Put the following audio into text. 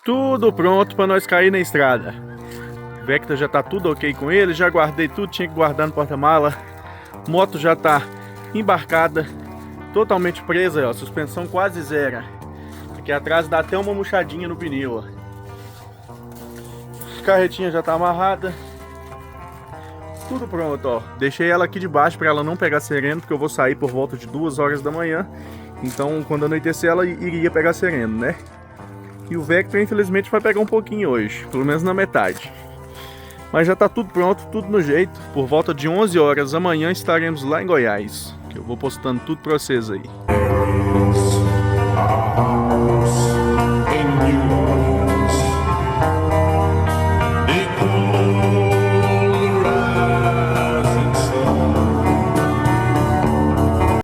Tudo pronto para nós cair na estrada. O Vectra já tá tudo ok com ele, já guardei tudo, tinha que guardar no porta-mala. Moto já tá embarcada, totalmente presa, ó, suspensão quase zero. Aqui atrás dá até uma murchadinha no pneu, ó. Carretinha já tá amarrada. Tudo pronto, ó. Deixei ela aqui debaixo para ela não pegar sereno, porque eu vou sair por volta de 2 horas da manhã. Então, quando anoitecer, ela iria pegar sereno, né? E o Vectra, infelizmente, vai pegar um pouquinho hoje, pelo menos na metade. Mas já tá tudo pronto, tudo no jeito. Por volta de 11 horas da manhã estaremos lá em Goiás, que eu vou postando tudo pra vocês aí.